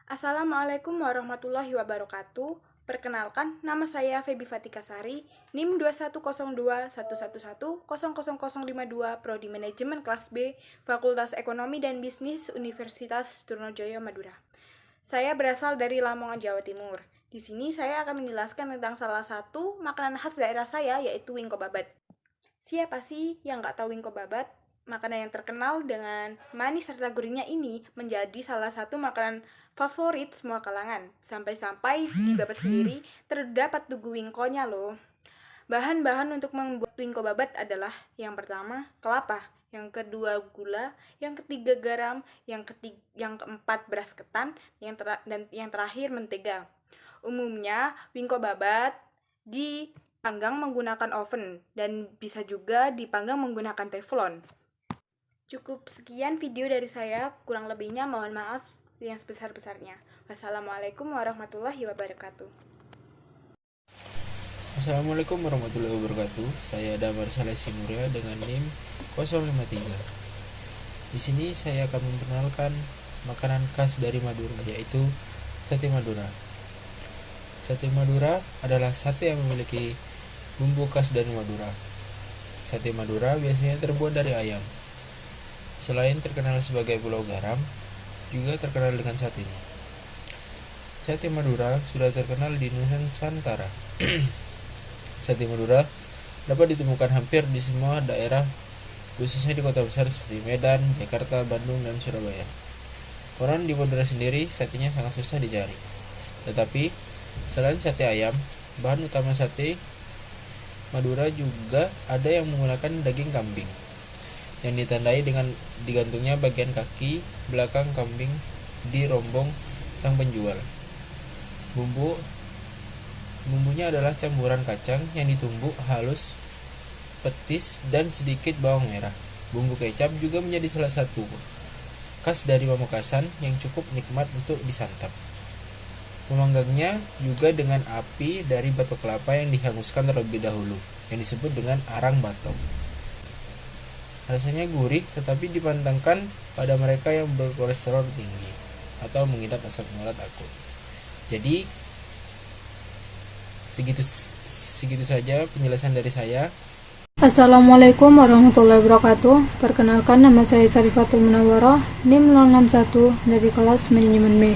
Assalamualaikum warahmatullahi wabarakatuh. Perkenalkan, nama saya Febi Fatikasari, NIM 210211100052, Prodi Manajemen Kelas B, Fakultas Ekonomi dan Bisnis Universitas Trunojoyo Madura. Saya berasal dari Lamongan, Jawa Timur. Di sini saya akan menjelaskan tentang salah satu makanan khas daerah saya, yaitu wingko babat. Siapa sih yang nggak tahu wingko babat? Makanan yang terkenal dengan manis serta gurihnya ini menjadi salah satu makanan favorit semua kalangan. Sampai-sampai di babat sendiri terdapat tugu wingkonya loh. Bahan-bahan untuk membuat wingko babat adalah yang pertama kelapa, yang kedua gula, yang ketiga garam, yang keempat beras ketan, dan yang terakhir mentega. Umumnya wingko babat dipanggang menggunakan oven dan bisa juga dipanggang menggunakan teflon. Cukup sekian video dari saya, kurang lebihnya mohon maaf yang sebesar-besarnya. Wassalamualaikum warahmatullahi wabarakatuh. Assalamualaikum warahmatullahi wabarakatuh. Saya Damar Saleh Simuria dengan NIM 053. Di sini saya akan memperkenalkan makanan khas dari Madura, yaitu sate Madura. Sate Madura adalah sate yang memiliki bumbu khas dari Madura. Sate Madura biasanya terbuat dari ayam. Selain terkenal sebagai pulau garam, juga terkenal dengan satenya. Sate Madura sudah terkenal di Nusantara. Sate Madura dapat ditemukan hampir di semua daerah, khususnya di kota besar seperti Medan, Jakarta, Bandung, dan Surabaya. Konon di Madura sendiri satenya sangat susah dicari. Tetapi selain sate ayam, bahan utama sate Madura juga ada yang menggunakan daging kambing, yang ditandai dengan digantungnya bagian kaki belakang kambing di rombong sang penjual. Bumbunya adalah campuran kacang yang ditumbuk halus, petis, dan sedikit bawang merah. Bumbu kecap juga menjadi salah satu khas dari Pamekasan yang cukup nikmat untuk disantap. Memanggangnya juga dengan api dari batok kelapa yang dihanguskan terlebih dahulu, yang disebut dengan arang batok. Rasanya gurih tetapi dipantangkan pada mereka yang berkolesterol tinggi atau mengidap asam urat akut. Jadi segitu saja penjelasan dari saya. Assalamualaikum warahmatullahi wabarakatuh. Perkenalkan, nama saya Syarifatul Munawwarah, NIM 061 dari kelas Manajemen B.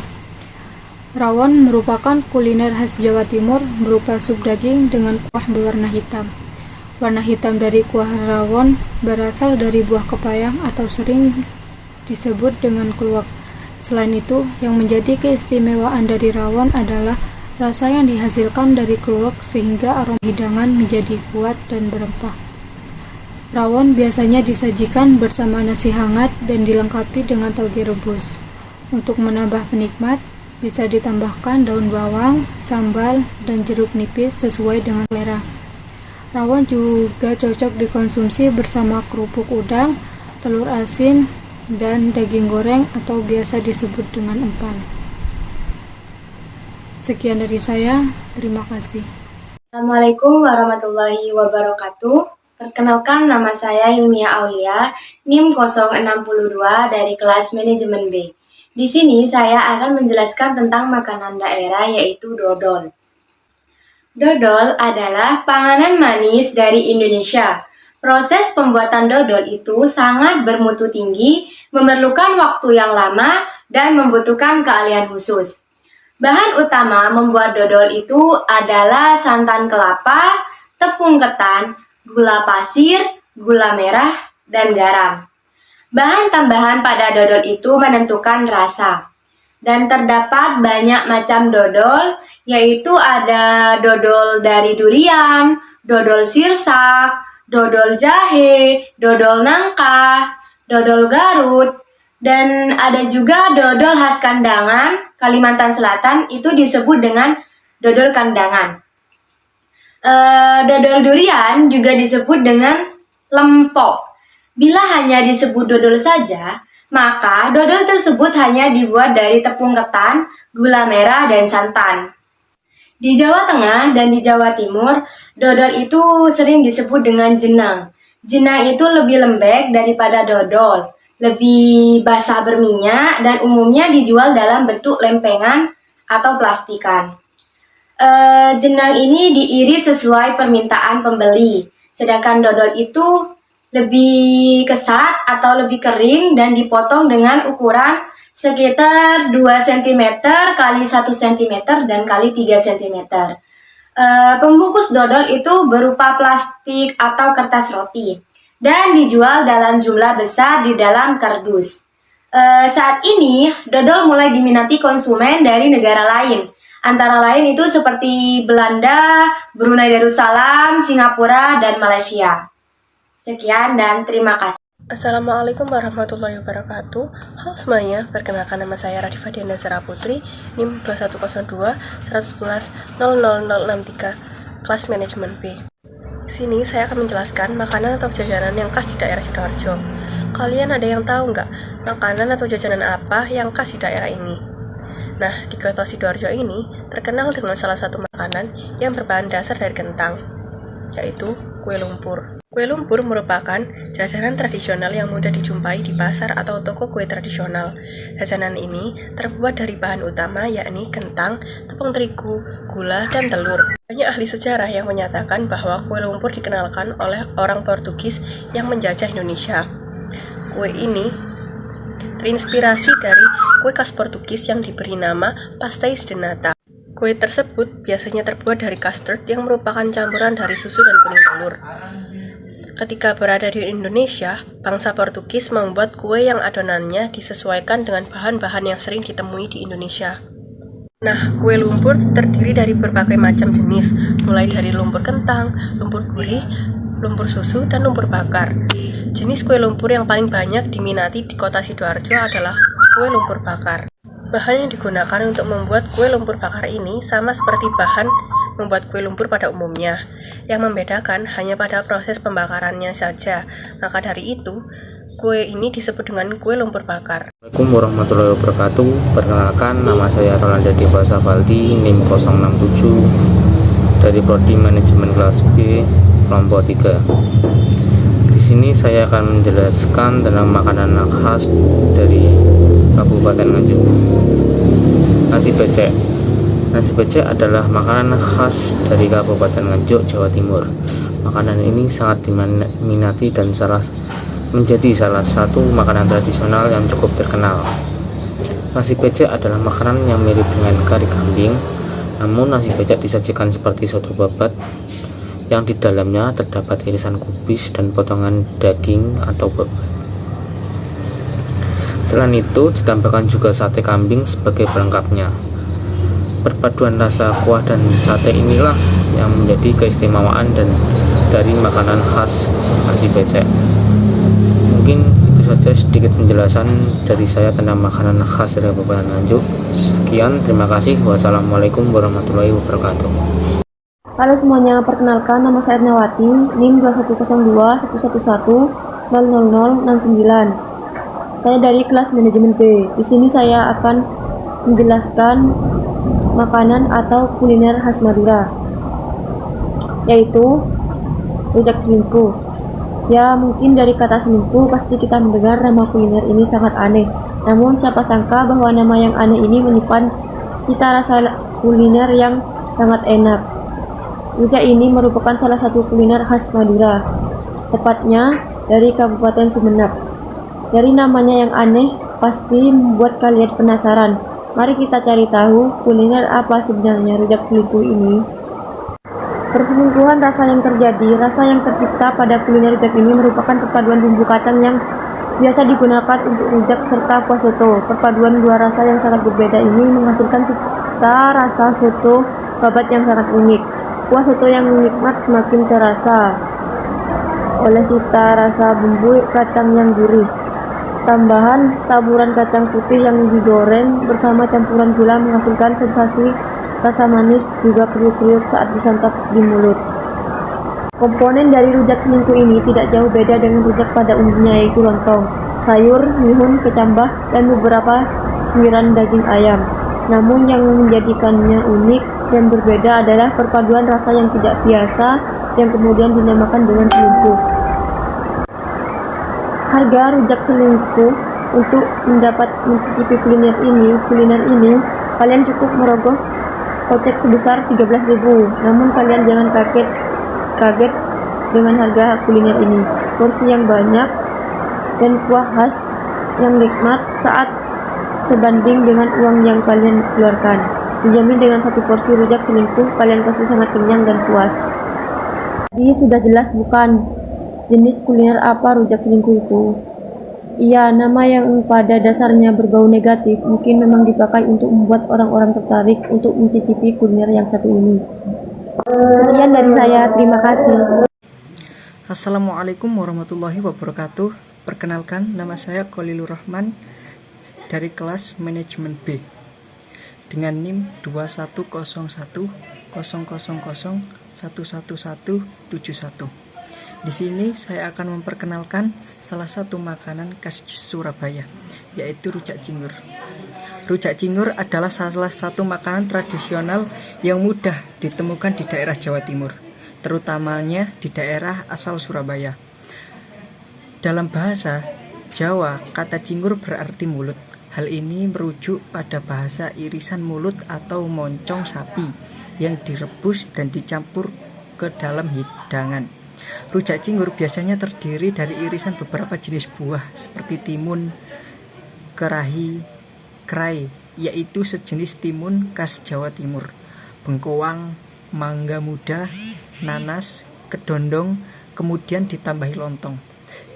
Rawon merupakan kuliner khas Jawa Timur berupa sup daging dengan kuah berwarna hitam. Warna hitam dari kuah rawon berasal dari buah kepayang atau sering disebut dengan kluwak. Selain itu, yang menjadi keistimewaan dari rawon adalah rasa yang dihasilkan dari kluwak sehingga aroma hidangan menjadi kuat dan berempah. Rawon biasanya disajikan bersama nasi hangat dan dilengkapi dengan toge rebus. Untuk menambah penikmat, bisa ditambahkan daun bawang, sambal, dan jeruk nipis sesuai dengan selera. Rawon juga cocok dikonsumsi bersama kerupuk udang, telur asin, dan daging goreng atau biasa disebut dengan empal. Sekian dari saya, terima kasih. Assalamualaikum warahmatullahi wabarakatuh. Perkenalkan, nama saya Hilmia Aulia, NIM 062 dari kelas Manajemen B. Di sini saya akan menjelaskan tentang makanan daerah, yaitu dodol. Dodol adalah panganan manis dari Indonesia. Proses pembuatan dodol itu sangat bermutu tinggi, memerlukan waktu yang lama, dan membutuhkan keahlian khusus. Bahan utama membuat dodol itu adalah santan kelapa, tepung ketan, gula pasir, gula merah, dan garam. Bahan tambahan pada dodol itu menentukan rasa. Dan terdapat banyak macam dodol, yaitu ada dodol dari durian, dodol sirsak, dodol jahe, dodol nangka, dodol Garut, dan ada juga dodol khas Kandangan, Kalimantan Selatan, itu disebut dengan dodol kandangan. Dodol durian juga disebut dengan lempok. Bila hanya disebut dodol saja, maka dodol tersebut hanya dibuat dari tepung ketan, gula merah, dan santan. Di Jawa Tengah dan di Jawa Timur, dodol itu sering disebut dengan jenang. Jenang itu lebih lembek daripada dodol. lebih basah berminyak dan umumnya dijual dalam bentuk lempengan atau plastikan. Jenang ini diiris sesuai permintaan pembeli, sedangkan dodol itu lebih kesat atau lebih kering dan dipotong dengan ukuran sekitar 2 cm kali 1 cm dan kali 3 cm. Pembungkus dodol itu berupa plastik atau kertas roti dan dijual dalam jumlah besar di dalam kardus. Saat ini, dodol mulai diminati konsumen dari negara lain. Antara lain itu seperti Belanda, Brunei Darussalam, Singapura, dan Malaysia. Sekian dan terima kasih. Assalamualaikum warahmatullahi wabarakatuh. Halo semuanya, perkenalkan nama saya Radifah Diana Zara Putri, NIM 2102 111 00063, kelas manajemen B. Di sini saya akan menjelaskan makanan atau jajanan yang khas di daerah Sidoarjo. Kalian ada yang tahu nggak makanan atau jajanan apa yang khas di daerah ini? Nah, di kota Sidoarjo ini terkenal dengan salah satu makanan yang berbahan dasar dari kentang, yaitu kue lumpur. Kue lumpur merupakan jajanan tradisional yang mudah dijumpai di pasar atau toko kue tradisional. Jajanan ini terbuat dari bahan utama yakni kentang, tepung terigu, gula, dan telur. Banyak ahli sejarah yang menyatakan bahwa kue lumpur dikenalkan oleh orang Portugis yang menjajah Indonesia. Kue ini terinspirasi dari kue khas Portugis yang diberi nama pastéis de nata. Kue tersebut biasanya terbuat dari custard yang merupakan campuran dari susu dan kuning telur. Ketika berada di Indonesia, bangsa Portugis membuat kue yang adonannya disesuaikan dengan bahan-bahan yang sering ditemui di Indonesia. Nah, kue lumpur terdiri dari berbagai macam jenis, mulai dari lumpur kentang, lumpur gurih, lumpur susu, dan lumpur bakar. Jenis kue lumpur yang paling banyak diminati di kota Sidoarjo adalah kue lumpur bakar. Bahan yang digunakan untuk membuat kue lumpur bakar ini sama seperti bahan membuat kue lumpur pada umumnya. Yang membedakan hanya pada proses pembakarannya saja. Maka dari itu, kue ini disebut dengan kue lumpur bakar. Assalamualaikum warahmatullahi wabarakatuh. Perkenalkan, nama saya Rolanda Dewa Safaldi, NIM 067 dari Prodi Manajemen Kelas B, kelompok 3. Di sini saya akan menjelaskan tentang makanan khas dari Kabupaten Nganjuk. Nasi becek. Nasi becek adalah makanan khas dari Kabupaten Nganjuk, Jawa Timur. Makanan ini sangat diminati dan menjadi salah satu makanan tradisional yang cukup terkenal. Nasi becek adalah makanan yang mirip dengan kari kambing, namun nasi becek disajikan seperti soto babat yang di dalamnya terdapat irisan kubis dan potongan daging atau babat. Selain itu, ditambahkan juga sate kambing sebagai pelengkapnya. Perpaduan rasa kuah dan sate inilah yang menjadi keistimewaan dari makanan khas nasi becek. Mungkin itu saja sedikit penjelasan dari saya tentang makanan khas dari Kabupaten Nganjuk. Sekian, terima kasih. Wassalamualaikum warahmatullahi wabarakatuh. Halo semuanya, perkenalkan nama saya Ernawati, NIM 2102 111 00069. Saya dari kelas manajemen B. Di sini saya akan menjelaskan makanan atau kuliner khas Madura, yaitu rujak selingkuh. Ya, mungkin dari kata selingkuh pasti kita mendengar nama kuliner ini sangat aneh. Namun siapa sangka bahwa nama yang aneh ini menyimpan cita rasa kuliner yang sangat enak. Rujak ini merupakan salah satu kuliner khas Madura, tepatnya dari Kabupaten Sumeneb. Dari namanya yang aneh, pasti membuat kalian penasaran. Mari kita cari tahu kuliner apa sebenarnya rujak selingkuh ini. Perselingkuhan rasa yang terjadi, rasa yang tercipta pada kuliner rujak ini merupakan perpaduan bumbu kacang yang biasa digunakan untuk rujak serta kuah soto. Perpaduan dua rasa yang sangat berbeda ini menghasilkan cita rasa soto babat yang sangat unik. Kuah soto yang nikmat semakin terasa oleh cita rasa bumbu kacang yang gurih. Tambahan taburan kacang putih yang digoreng bersama campuran gula menghasilkan sensasi rasa manis juga kriuk-kriuk saat disantap di mulut. Komponen dari rujak selingkuh ini tidak jauh beda dengan rujak pada umumnya, yaitu lontong, sayur, mihun, kecambah, dan beberapa suiran daging ayam. Namun yang menjadikannya unik dan berbeda adalah perpaduan rasa yang tidak biasa yang kemudian dinamakan dengan selingkuh. harga rujak selingkuh. Untuk mendapat mencicipi kuliner ini, kalian cukup merogoh kocek sebesar 13.000. Namun kalian jangan kaget dengan harga kuliner ini. Porsi yang banyak dan kuah khas yang nikmat saat sebanding dengan uang yang kalian keluarkan. Dijamin dengan satu porsi rujak selingkuh, kalian pasti sangat kenyang dan puas. Jadi sudah jelas bukan jenis kuliner apa rujak selingkuh itu? Iya, nama yang pada dasarnya berbau negatif mungkin memang dipakai untuk membuat orang-orang tertarik untuk mencicipi kuliner yang satu ini. Sekian dari saya, terima kasih. Assalamualaikum warahmatullahi wabarakatuh. Perkenalkan, nama saya Khalilur Rahman dari kelas manajemen B dengan NIM 210100011171. Di sini saya akan memperkenalkan salah satu makanan khas Surabaya, yaitu rujak cingur. Rujak cingur adalah salah satu makanan tradisional yang mudah ditemukan di daerah Jawa Timur, terutamanya di daerah asal Surabaya. Dalam bahasa Jawa, kata cingur berarti mulut. Hal ini merujuk pada bahasa irisan mulut atau moncong sapi yang direbus dan dicampur ke dalam hidangan. Rujak cingur biasanya terdiri dari irisan beberapa jenis buah seperti timun, kerahi, kerai, yaitu sejenis timun khas Jawa Timur, bengkoang, mangga muda, nanas, kedondong, kemudian ditambahi lontong,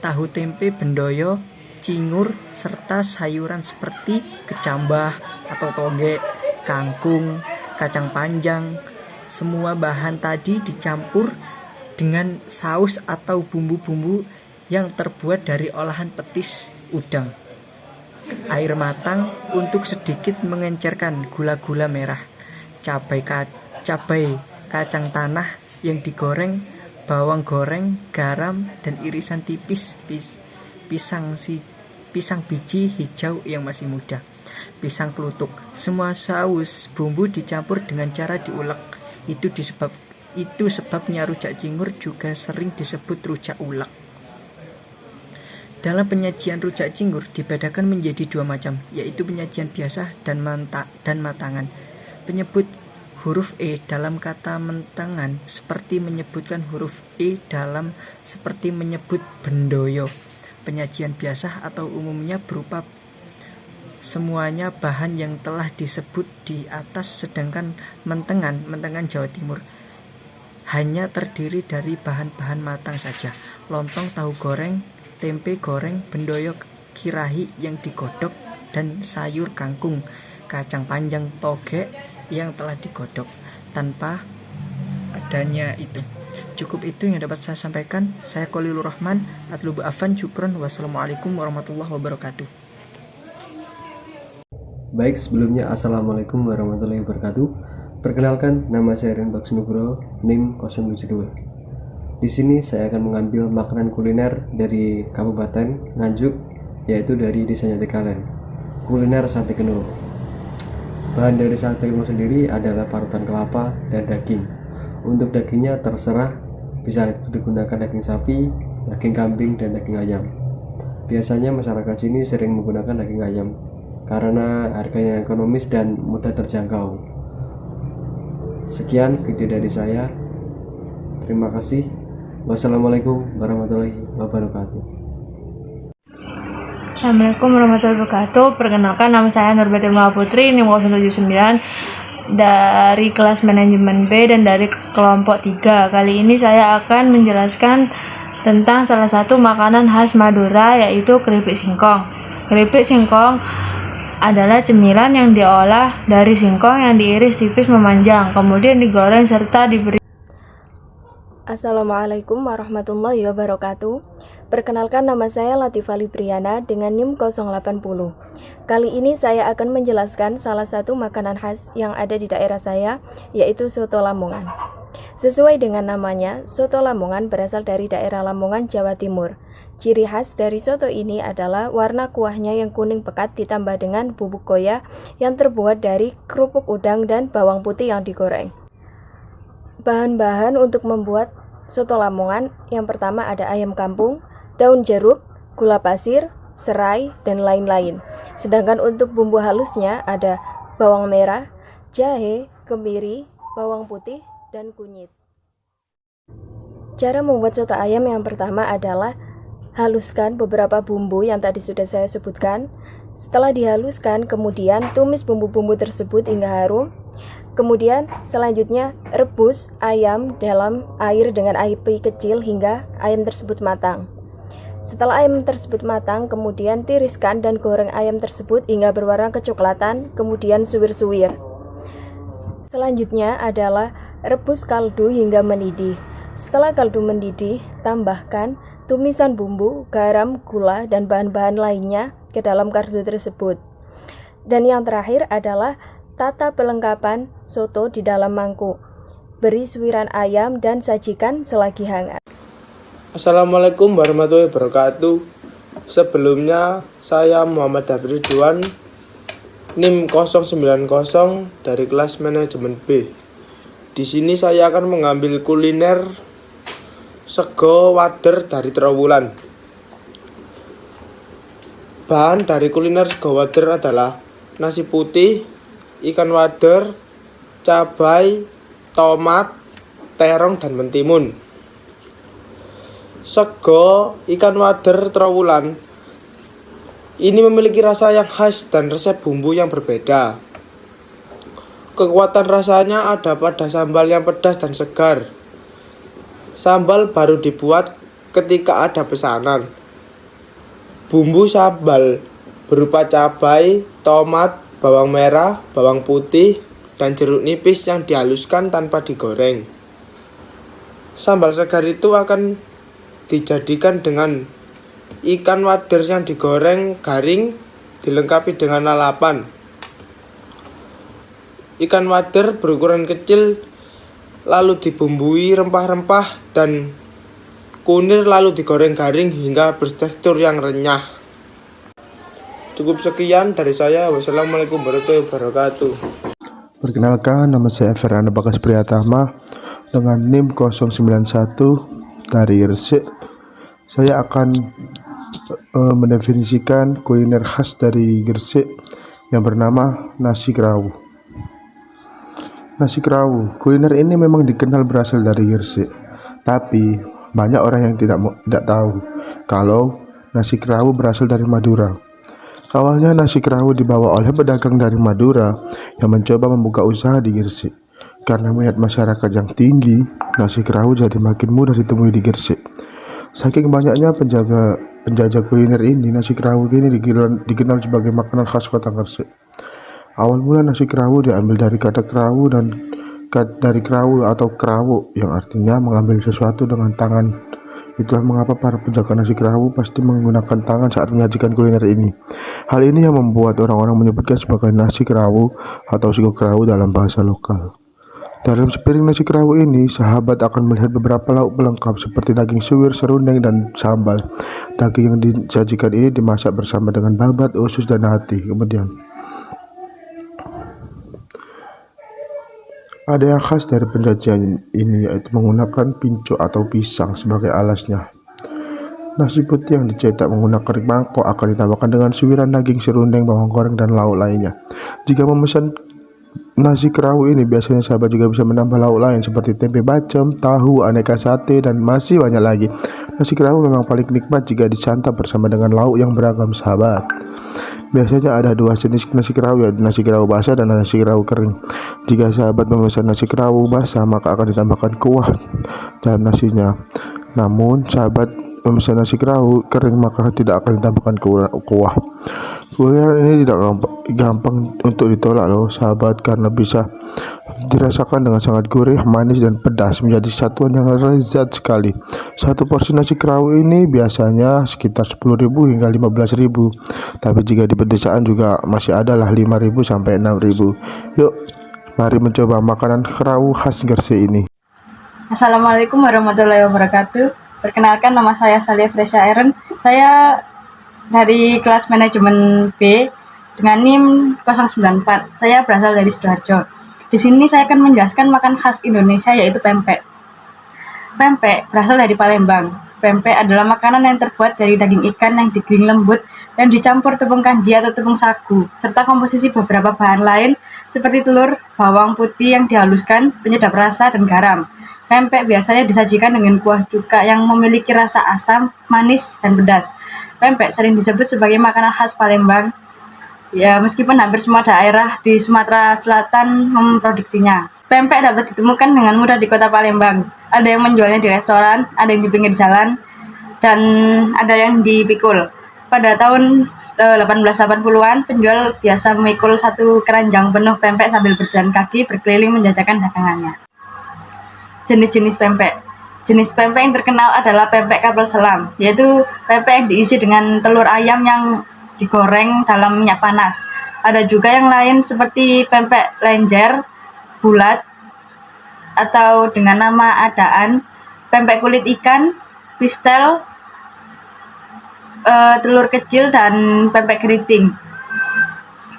tahu tempe bendoyo, cingur, serta sayuran seperti kecambah atau toge, kangkung, kacang panjang. Semua bahan tadi dicampur dengan saus atau bumbu-bumbu yang terbuat dari olahan petis udang. Air matang untuk sedikit mengencerkan gula-gula merah, cabai kacang tanah yang digoreng, bawang goreng, garam, dan irisan tipis pisang biji hijau yang masih muda, pisang kelutuk. Semua saus bumbu dicampur dengan cara diulek. Itu sebabnya rujak cingur juga sering disebut rujak ulek. Dalam penyajian rujak cingur dibedakan menjadi dua macam, yaitu penyajian biasa dan matangan. Penyebut huruf E dalam kata mentangan seperti menyebutkan huruf E dalam seperti menyebut bendoyo. Penyajian biasa atau umumnya berupa semuanya bahan yang telah disebut di atas, sedangkan mentengan Jawa Timur hanya terdiri dari bahan-bahan matang saja. Lontong, tahu goreng, tempe goreng, bendoyo, kirahi yang digodok, dan sayur kangkung, kacang panjang, toge yang telah digodok. Tanpa adanya itu, cukup itu yang dapat saya sampaikan. Saya Khalilur Rahman, atlubu afan, syukron, wassalamualaikum warahmatullahi wabarakatuh. Baik, sebelumnya Assalamualaikum warahmatullahi wabarakatuh. Perkenalkan, nama saya Ren Baksnugro, NIM 072. Di sini saya akan mengambil makanan kuliner dari Kabupaten Nganjuk, yaitu dari Desa Jatikalen. Kuliner sate kenul. Bahan dari sate kenul sendiri adalah parutan kelapa dan daging. Untuk dagingnya terserah, bisa digunakan daging sapi, daging kambing, dan daging ayam. Biasanya masyarakat sini sering menggunakan daging ayam karena harganya ekonomis dan mudah terjangkau. Sekian video dari saya. Terima kasih. Wassalamualaikum warahmatullahi wabarakatuh. Assalamualaikum warahmatullahi wabarakatuh. Perkenalkan, nama saya Nurbeti Putri, NIM 079 dari kelas manajemen B dan dari kelompok 3. Kali ini saya akan menjelaskan tentang salah satu makanan khas Madura, yaitu keripik singkong. Keripik singkong adalah cemilan yang diolah dari singkong yang diiris tipis memanjang, kemudian digoreng serta diberi. Assalamualaikum warahmatullahi wabarakatuh. Perkenalkan, nama saya Latifah Libriana dengan NIM 080. Kali ini saya akan menjelaskan salah satu makanan khas yang ada di daerah saya, yaitu soto Lamongan. Sesuai dengan namanya, soto Lamongan berasal dari daerah Lamongan, Jawa Timur. Ciri khas dari soto ini adalah warna kuahnya yang kuning pekat ditambah dengan bubuk goya yang terbuat dari kerupuk udang dan bawang putih yang digoreng. Bahan-bahan untuk membuat soto Lamongan, yang pertama ada ayam kampung, daun jeruk, gula pasir, serai, dan lain-lain. Sedangkan untuk bumbu halusnya ada bawang merah, jahe, kemiri, bawang putih, dan kunyit. Cara membuat soto ayam yang pertama adalah haluskan beberapa bumbu yang tadi sudah saya sebutkan. Setelah dihaluskan, kemudian tumis bumbu-bumbu tersebut hingga harum. Kemudian selanjutnya rebus ayam dalam air dengan api kecil hingga ayam tersebut matang. Setelah ayam tersebut matang, kemudian tiriskan dan goreng ayam tersebut hingga berwarna kecoklatan, kemudian suwir-suwir. Selanjutnya adalah rebus kaldu hingga mendidih. Setelah kaldu mendidih, tambahkan tumisan bumbu, garam, gula, dan bahan-bahan lainnya ke dalam kaldu tersebut. Dan yang terakhir adalah tata pelengkapan soto di dalam mangkuk. Beri suwiran ayam dan sajikan selagi hangat. Assalamualaikum warahmatullahi wabarakatuh. Sebelumnya saya Muhammad David Ridwan, NIM 090 dari kelas manajemen B. Di sini saya akan mengambil kuliner sego wader dari Trowulan. Bahan dari kuliner sego wader adalah nasi putih, ikan wader, cabai, tomat, terong, dan mentimun. Sego ikan wader Trowulan ini memiliki rasa yang khas dan resep bumbu yang berbeda. Kekuatan rasanya ada pada sambal yang pedas dan segar. Sambal baru dibuat ketika ada pesanan. Bumbu sambal berupa cabai, tomat, bawang merah, bawang putih, dan jeruk nipis yang dihaluskan tanpa digoreng. Sambal segar itu akan dijadikan dengan ikan wader yang digoreng garing dilengkapi dengan lalapan. Ikan wader berukuran kecil lalu dibumbui rempah-rempah dan kunir lalu digoreng garing hingga bertekstur yang renyah. Cukup sekian dari saya. Wassalamualaikum warahmatullahi wabarakatuh. Perkenalkan, nama saya Fernando Bagas Priyatama dengan NIM 091 dari Gresik. Saya akan mendefinisikan kuliner khas dari Gresik yang bernama nasi kerawu. Nasi kerawu, kuliner ini memang dikenal berasal dari Gresik, tapi banyak orang yang tidak tahu kalau nasi kerawu berasal dari Madura. Awalnya nasi kerawu dibawa oleh pedagang dari Madura yang mencoba membuka usaha di Gresik. Karena minat masyarakat yang tinggi, nasi kerawu jadi makin mudah ditemui di Gresik. Saking banyaknya penjajah kuliner ini, nasi kerawu ini dikenal sebagai makanan khas kota Gresik. Awal mula nasi kerawu diambil dari kata kerawu dan dari kerawu atau kerawu yang artinya mengambil sesuatu dengan tangan. Itulah mengapa para penjaga nasi kerawu pasti menggunakan tangan saat menyajikan kuliner ini. Hal ini yang membuat orang-orang menyebutnya sebagai nasi kerawu atau sego kerawu dalam bahasa lokal. Dalam sepiring nasi kerawu ini, sahabat akan melihat beberapa lauk pelengkap seperti daging suwir, serundeng, dan sambal. Daging yang disajikan ini dimasak bersama dengan babat, usus, dan hati. Kemudian ada yang khas dari penyajian ini, yaitu menggunakan pincuk atau pisang sebagai alasnya. Nasi putih yang dicetak menggunakan mangkok akan ditambahkan dengan suwiran daging serundeng, bawang goreng, dan lauk lainnya. Jika memesan nasi kerawu ini, biasanya sahabat juga bisa menambah lauk lain seperti tempe bacem, tahu, aneka sate, dan masih banyak lagi. Nasi kerawu memang paling nikmat jika disantap bersama dengan lauk yang beragam, sahabat. Biasanya ada dua jenis nasi kerawu, yaitu nasi kerawu basah dan nasi kerawu kering. Jika sahabat memesan nasi kerawu basah, maka akan ditambahkan kuah dalam nasinya. Namun sahabat memesan nasi kerawu kering, maka tidak akan ditambahkan kuah. Kuliner ini tidak gampang untuk ditolak loh sahabat, karena bisa dirasakan dengan sangat gurih, manis, dan pedas menjadi satuan yang lezat sekali. Satu porsi nasi kerawu ini biasanya sekitar 10.000 hingga 15.000, tapi jika di pedesaan juga masih ada lah 5.000 sampai 6.000. Yuk, mari mencoba makanan kerawu khas Gresik ini. Assalamualaikum warahmatullahi wabarakatuh. Perkenalkan, nama saya Salih Fresha Eren. Saya dari kelas manajemen B dengan NIM 094. Saya berasal dari Sidoarjo. Di sini saya akan menjelaskan makan khas Indonesia, yaitu pempek. Pempek berasal dari Palembang. Pempek adalah makanan yang terbuat dari daging ikan yang digiling lembut dan dicampur tepung kanji atau tepung sagu, serta komposisi beberapa bahan lain seperti telur, bawang putih yang dihaluskan, penyedap rasa, dan garam. Pempek biasanya disajikan dengan kuah cuka yang memiliki rasa asam, manis, dan pedas. Pempek sering disebut sebagai makanan khas Palembang. Ya, meskipun hampir semua daerah di Sumatera Selatan memproduksinya. Pempek dapat ditemukan dengan mudah di kota Palembang. Ada yang menjualnya di restoran, ada yang di pinggir jalan, dan ada yang dipikul. Pada tahun 1880-an, penjual biasa memikul satu keranjang penuh pempek sambil berjalan kaki berkeliling menjajakan dagangannya. Jenis-jenis pempek. Jenis pempek yang terkenal adalah pempek kapal selam, yaitu pempek yang diisi dengan telur ayam yang digoreng dalam minyak panas. Ada juga yang lain seperti pempek lenjer, bulat, atau dengan nama adaan, pempek kulit ikan, pistel, telur kecil, dan pempek keriting.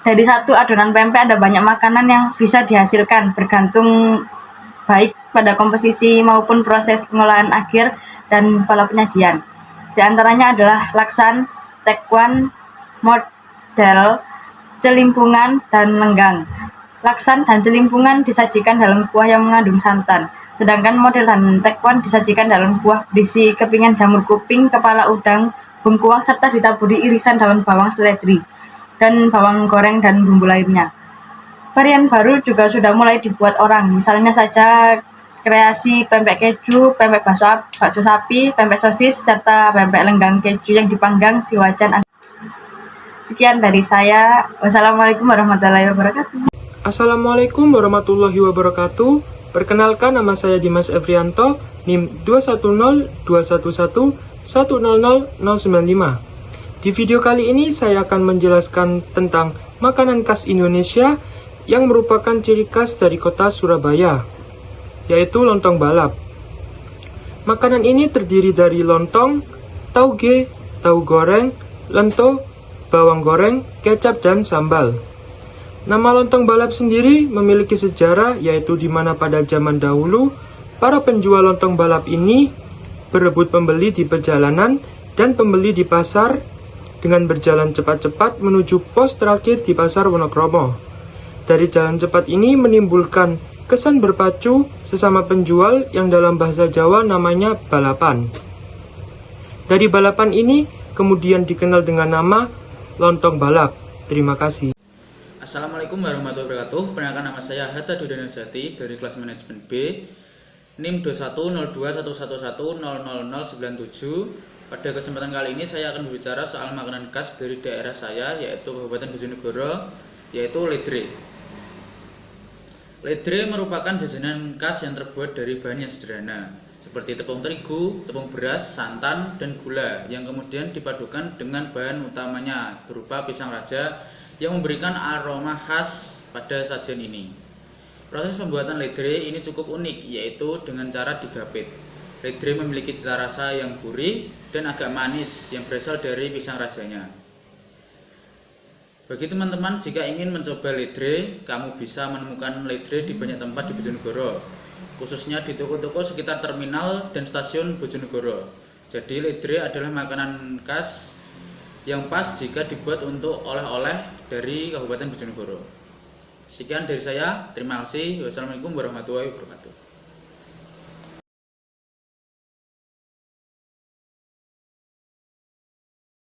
Dari satu adonan pempek ada banyak makanan yang bisa dihasilkan, bergantung baik pada komposisi maupun proses pengolahan akhir dan pola penyajian. Di antaranya adalah laksan, tekwan, model, celimpungan, dan lenggang. Laksan dan celimpungan disajikan dalam kuah yang mengandung santan, sedangkan model dan tekwan disajikan dalam kuah berisi kepingan jamur kuping, kepala udang, bengkuang, serta ditaburi irisan daun bawang seledri, dan bawang goreng dan bumbu lainnya. Varian baru juga sudah mulai dibuat orang, misalnya saja kreasi pempek keju, pempek bakso sapi, pempek sosis, serta pempek lenggang keju yang dipanggang di wajan. Sekian dari saya. Wassalamualaikum warahmatullahi wabarakatuh. Assalamualaikum warahmatullahi wabarakatuh. Perkenalkan, nama saya Dimas Evrianto, NIM 2102111000095. Di video kali ini saya akan menjelaskan tentang makanan khas Indonesia yang merupakan ciri khas dari kota Surabaya, yaitu lontong balap. Makanan ini terdiri dari lontong, tauge, tahu goreng, lento, bawang goreng, kecap, dan sambal. Nama lontong balap sendiri memiliki sejarah, yaitu di mana pada zaman dahulu para penjual lontong balap ini berebut pembeli di perjalanan dan pembeli di pasar dengan berjalan cepat-cepat menuju pos terakhir di pasar Wonokromo. Dari jalan cepat ini menimbulkan kesan berpacu sesama penjual yang dalam bahasa Jawa namanya balapan. Dari balapan ini kemudian dikenal dengan nama lontong balap. Terima kasih. Assalamualaikum warahmatullahi wabarakatuh. Perkenalkan, nama saya Hatta Dudanasati dari kelas manajemen B, NIM 2102111000097. Pada kesempatan kali ini saya akan berbicara soal makanan khas dari daerah saya, yaitu Kabupaten Bojonegoro, yaitu ledre. Ledre merupakan jajanan khas yang terbuat dari bahan yang sederhana, seperti tepung terigu, tepung beras, santan, dan gula, yang kemudian dipadukan dengan bahan utamanya berupa pisang raja yang memberikan aroma khas pada sajian ini. Proses pembuatan ledre ini cukup unik, yaitu dengan cara digapit. Ledre memiliki cita rasa yang gurih dan agak manis yang berasal dari pisang rajanya. Bagi teman-teman, jika ingin mencoba ledre, kamu bisa menemukan ledre di banyak tempat di Bojonegoro, khususnya di toko-toko sekitar terminal dan stasiun Bojonegoro. Jadi ledre adalah makanan khas yang pas jika dibuat untuk oleh-oleh dari Kabupaten Bojonegoro. Sekian dari saya, terima kasih. Wassalamualaikum warahmatullahi wabarakatuh.